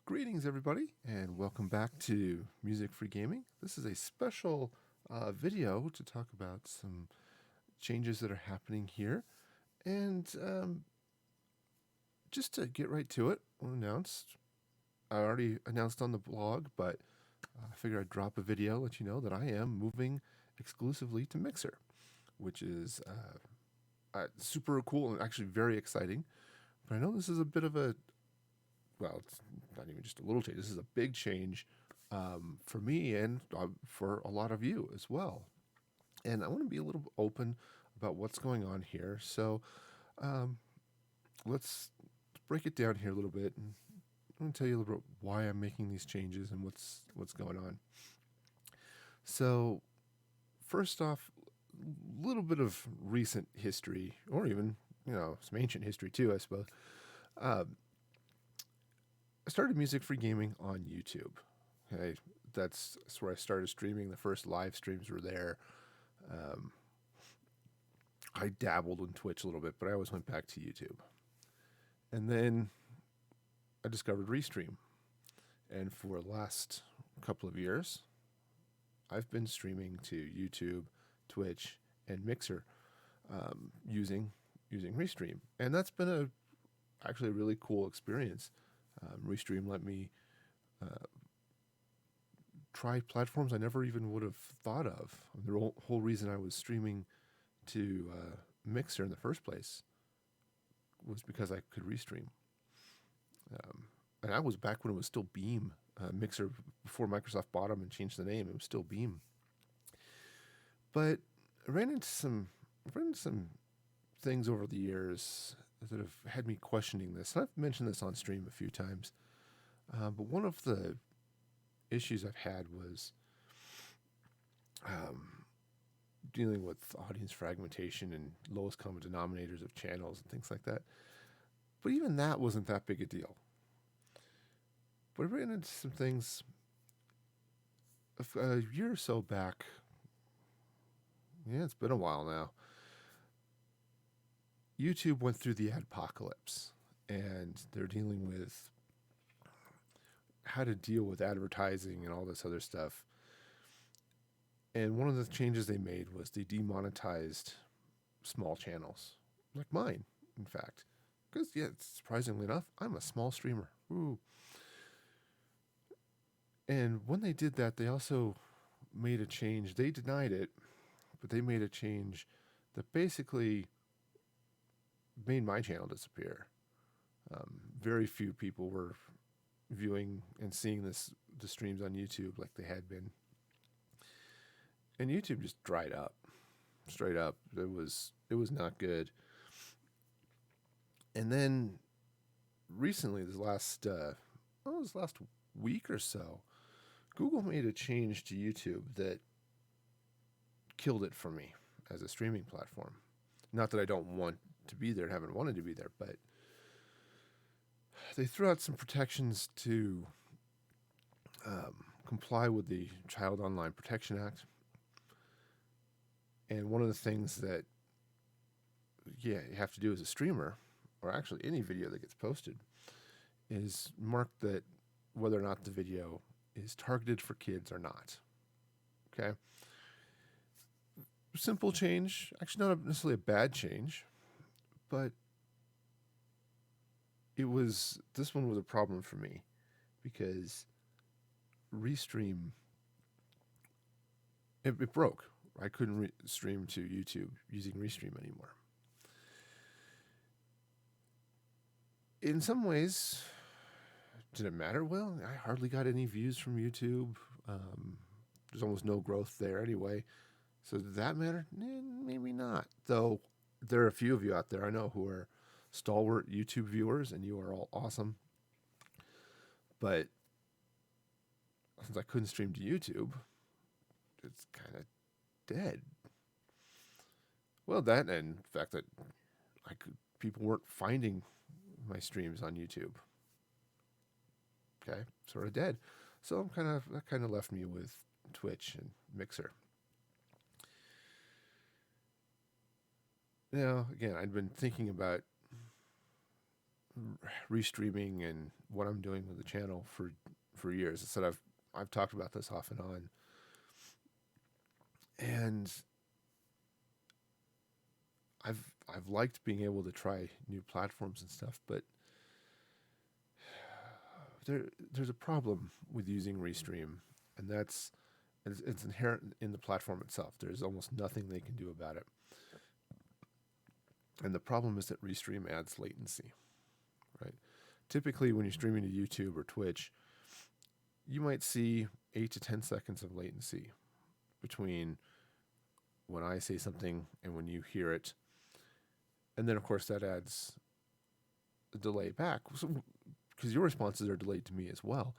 Greetings, everybody, and welcome back to Music Free Gaming. This is a special video to talk about some changes that are happening here. And just to get right to it, I already announced on the blog, but I figured I'd drop a video, let you know that I am moving exclusively to Mixer, which is super cool and actually very exciting. But I know this is a bit of it's not even just a little change. This is a big change for me and for a lot of you as well. And I want to be a little open about what's going on here. So um, let's break it down here a little bit, and I'm going to tell you a little bit why I'm making these changes and what's going on. So first off, a little bit of recent history, or even some ancient history too, I suppose. I started Music Free Gaming on YouTube. Okay, that's where I started streaming. The first live streams were there. I dabbled in Twitch a little bit, but I always went back to YouTube. And then I discovered Restream. And for the last couple of years, I've been streaming to YouTube, Twitch, and Mixer using Restream. And that's been actually a really cool experience. Restream let me try platforms I never even would have thought of. The whole reason I was streaming to Mixer in the first place was because I could restream. And I was back when it was still Beam. Mixer, before Microsoft bought them and changed the name, it was still Beam. But I ran into some things over the years that have had me questioning this. And I've mentioned this on stream a few times. But one of the issues I've had was dealing with audience fragmentation and lowest common denominators of channels and things like that. But even that wasn't that big a deal. But I ran into some things a year or so back. Yeah, it's been a while now. YouTube went through the adpocalypse, and they're dealing with how to deal with advertising and all this other stuff. And one of the changes they made was they demonetized small channels, like mine, in fact. Because, surprisingly enough, I'm a small streamer. Ooh. And when they did that, they also made a change. They denied it, but they made a change that basically made my channel disappear. Very few people were viewing and seeing the streams on YouTube like they had been. And YouTube just dried up. Straight up. It was not good. And then recently, this last week or so, Google made a change to YouTube that killed it for me as a streaming platform. Not that I don't want to be there and haven't wanted to be there, but they threw out some protections to comply with the Child Online Protection Act. And one of the things that you have to do as a streamer, or actually any video that gets posted, is mark that whether or not the video is targeted for kids or not. Okay? Simple change, actually not necessarily a bad change, but this one was a problem for me because Restream, it broke. I couldn't stream to YouTube using Restream anymore. In some ways, did it matter? Well, I hardly got any views from YouTube. There's almost no growth there anyway. So did that matter? Maybe not. Though there are a few of you out there I know who are stalwart YouTube viewers, and you are all awesome. But since I couldn't stream to YouTube, it's kind of dead. Well, that and the fact that people weren't finding my streams on YouTube. Okay, sort of dead. So that kind of left me with Twitch and Mixer. Now, again, I'd been thinking about restreaming and what I'm doing with the channel for years. I said I've talked about this off and on, and I've liked being able to try new platforms and stuff, but there's a problem with using Restream, and it's inherent in the platform itself. There's almost nothing they can do about it. And the problem is that Restream adds latency, right? Typically, when you're streaming to YouTube or Twitch, you might see 8 to 10 seconds of latency between when I say something and when you hear it. And then, of course, that adds a delay back. Because your responses are delayed to me as well,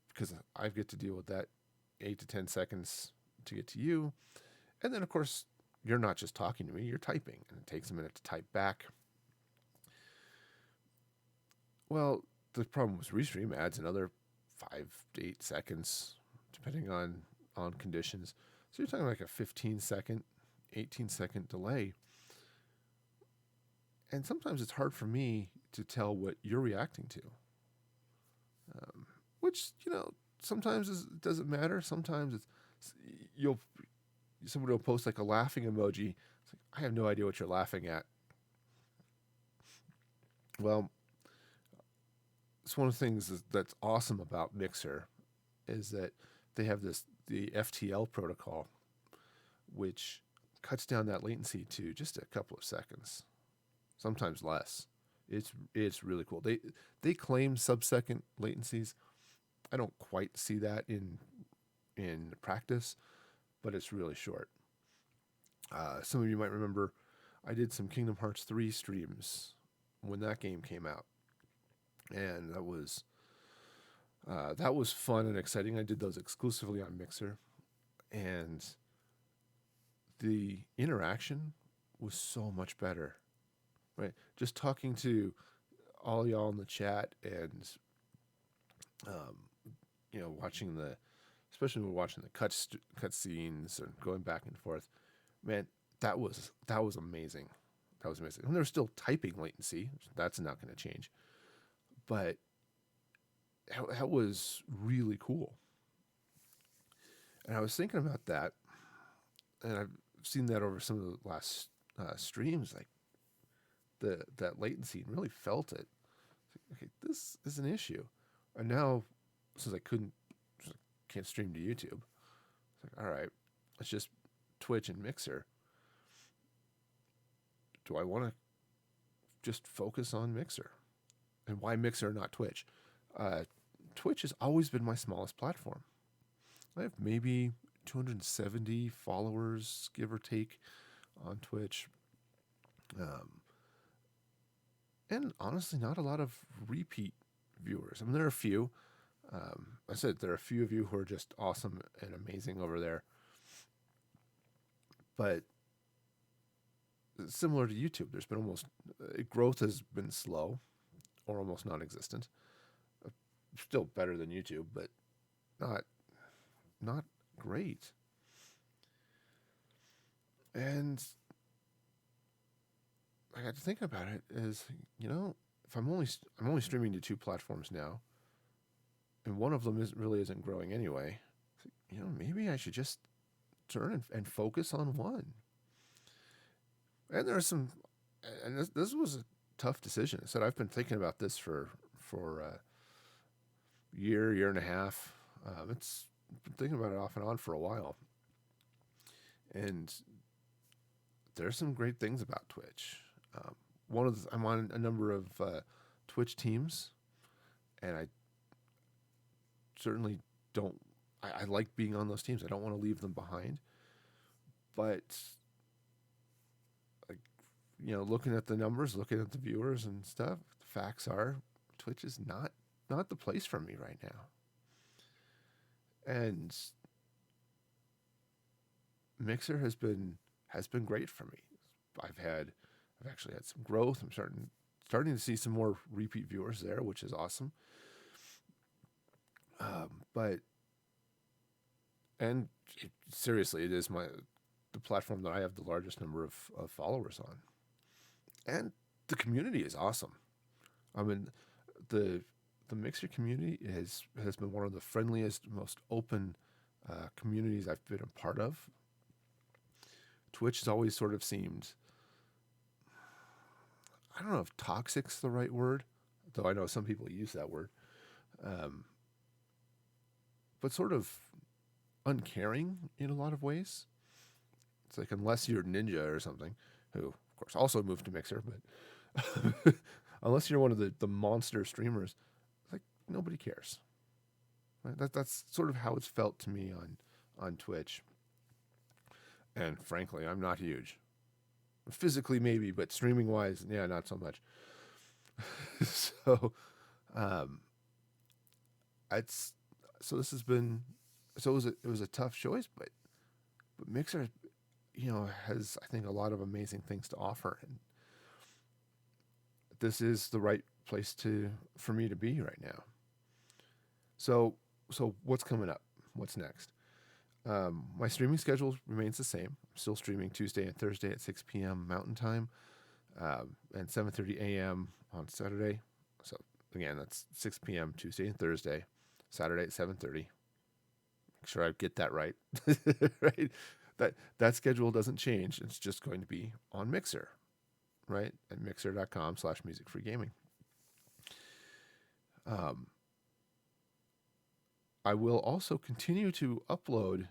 because I get to deal with that 8 to 10 seconds to get to you. And then, of course, you're not just talking to me, you're typing, and it takes a minute to type back. Well, the problem with Restream adds another 5 to 8 seconds, depending on conditions. So you're talking like a 15-second, 18-second delay. And sometimes it's hard for me to tell what you're reacting to. Which, sometimes it doesn't matter. Sometimes somebody will post like a laughing emoji. It's like, I have no idea what you're laughing at. Well, it's one of the things that's awesome about Mixer is that they have the FTL protocol, which cuts down that latency to just a couple of seconds, sometimes less. It's really cool. They claim sub-second latencies. I don't quite see that in practice, but it's really short. Some of you might remember I did some Kingdom Hearts 3 streams when that game came out, and that was fun and exciting. I did those exclusively on Mixer, and the interaction was so much better. Right, just talking to all y'all in the chat and watching especially when we're watching the cut scenes and going back and forth, man, that was amazing. That was amazing. And there's still typing latency. That's not going to change. But that was really cool. And I was thinking about that, and I've seen that over some of the last streams, like that latency, and really felt it. Okay, this is an issue. And now, since I can't stream to YouTube, it's like, all right, let's just Twitch and Mixer. Do I want to just focus on Mixer? And why Mixer, not Twitch? Twitch has always been my smallest platform. I have maybe 270 followers, give or take, on Twitch. And honestly, not a lot of repeat viewers. I mean, there are a few. I said there are a few of you who are just awesome and amazing over there. But similar to YouTube, there's been growth has been slow or almost non-existent. Still better than YouTube, but not great. And I got to think about it is, if I'm only streaming to 2 platforms now, and one of them isn't growing anyway, maybe I should just turn and focus on one. And there are some, and this was a tough decision. I said I've been thinking about this for a year and a half. It's been thinking about it off and on for a while. And there's some great things about Twitch. I'm on a number of Twitch teams, and I certainly don't. I like being on those teams. I don't want to leave them behind. But looking at the numbers, looking at the viewers and stuff, the facts are Twitch is not the place for me right now. And Mixer has been great for me. I've actually had some growth. I'm starting to see some more repeat viewers there, which is awesome. Seriously, it is the platform that I have the largest number of followers on. And the community is awesome. I mean, the the Mixer community has been one of the friendliest, most open communities I've been a part of. Twitch has always sort of seemed, I don't know if toxic's the right word, though I know some people use that word, um, but sort of uncaring in a lot of ways. It's like unless you're Ninja or something, who of course also moved to Mixer, but unless you're one of the monster streamers, like nobody cares. Right? That's sort of how it's felt to me on Twitch. And frankly, I'm not huge. Physically, maybe, but streaming wise, yeah, not so much. So, um, it's so this has been so it was a tough choice, but Mixer, has I think a lot of amazing things to offer, and this is the right place to for me to be right now. So what's coming up? What's next? My streaming schedule remains the same. I'm still streaming Tuesday and Thursday at 6 p.m. Mountain Time, and 7:30 a.m. on Saturday. So again, that's 6 p.m. Tuesday and Thursday. Saturday at 7:30. Make sure I get that right. Right. That schedule doesn't change. It's just going to be on Mixer, right? At mixer.com/musicfreegaming. Um, I will also continue to upload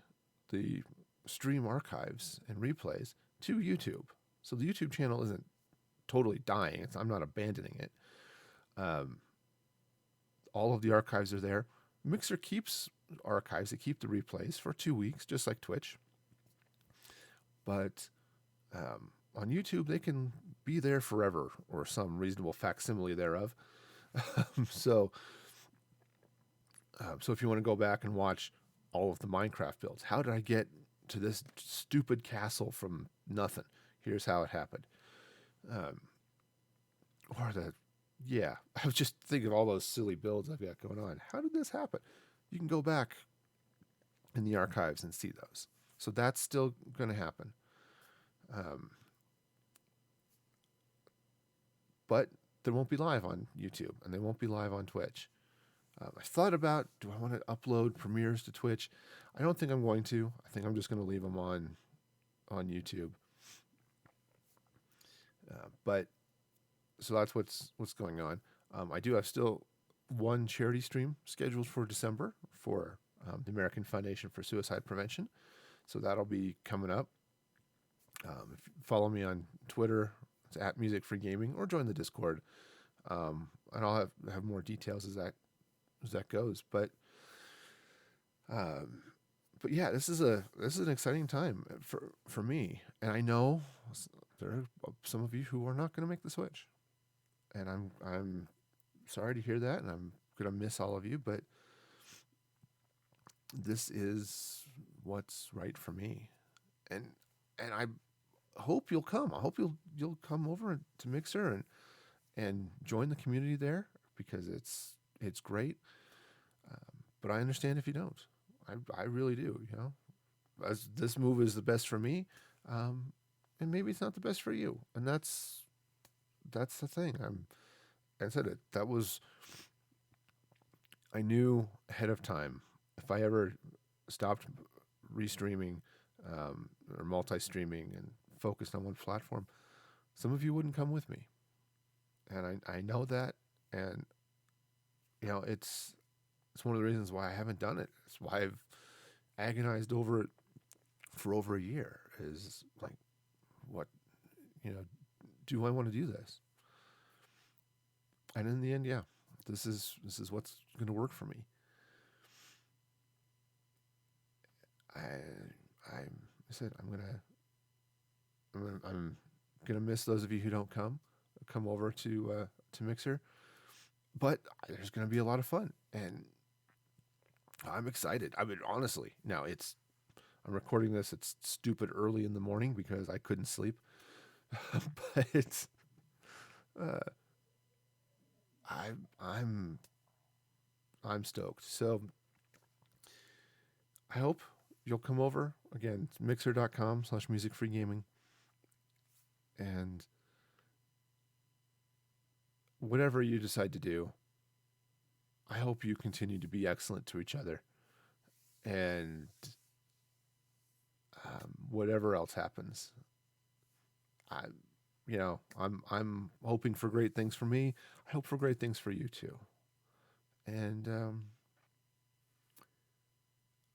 the stream archives and replays to YouTube. So the YouTube channel isn't totally dying. I'm not abandoning it. Um, all of the archives are there. Mixer keeps archives. They keep the replays for 2 weeks, just like Twitch. But on YouTube, they can be there forever, or some reasonable facsimile thereof. so if you want to go back and watch all of the Minecraft builds, how did I get to this stupid castle from nothing? Here's how it happened. I was just thinking of all those silly builds I've got going on. How did this happen? You can go back in the archives and see those. So that's still going to happen. But they won't be live on YouTube, and they won't be live on Twitch. I thought about, do I want to upload premieres to Twitch? I don't think I'm going to. I think I'm just going to leave them on YouTube. But so that's what's going on. I do have still one charity stream scheduled for December for the American Foundation for Suicide Prevention. So that'll be coming up. If you follow me on Twitter, it's at Music Free Gaming, or join the Discord, and I'll have more details as that goes. But yeah, this is an exciting time for me, and I know there are some of you who are not going to make the switch, and I'm sorry to hear that, and I'm going to miss all of you, but this is what's right for me, and I hope you'll come. I hope you'll come over to Mixer and join the community there, because it's great. But I understand if you don't. I really do. As this move is the best for me, and maybe it's not the best for you, and that's the thing. I said it. I knew ahead of time if I ever stopped restreaming or multi-streaming and focused on one platform, some of you wouldn't come with me, and I know that, and it's one of the reasons why I haven't done it. It's why I've agonized over it for over a year. Is like, what, do I want to do this? And in the end, yeah, this is what's going to work for me. I said I'm gonna miss those of you who don't come over to Mixer, but there's gonna be a lot of fun, and I'm excited. I mean, honestly, now I'm recording this. It's stupid early in the morning because I couldn't sleep, but it's I'm stoked. So I hope you'll come over. Again, it's mixer.com/musicfreegaming. And whatever you decide to do, I hope you continue to be excellent to each other. And whatever else happens, I, I'm hoping for great things for me. I hope for great things for you too. And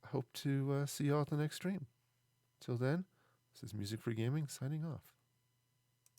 I hope to see you all at the next stream. Till then, this is Music for Gaming signing off.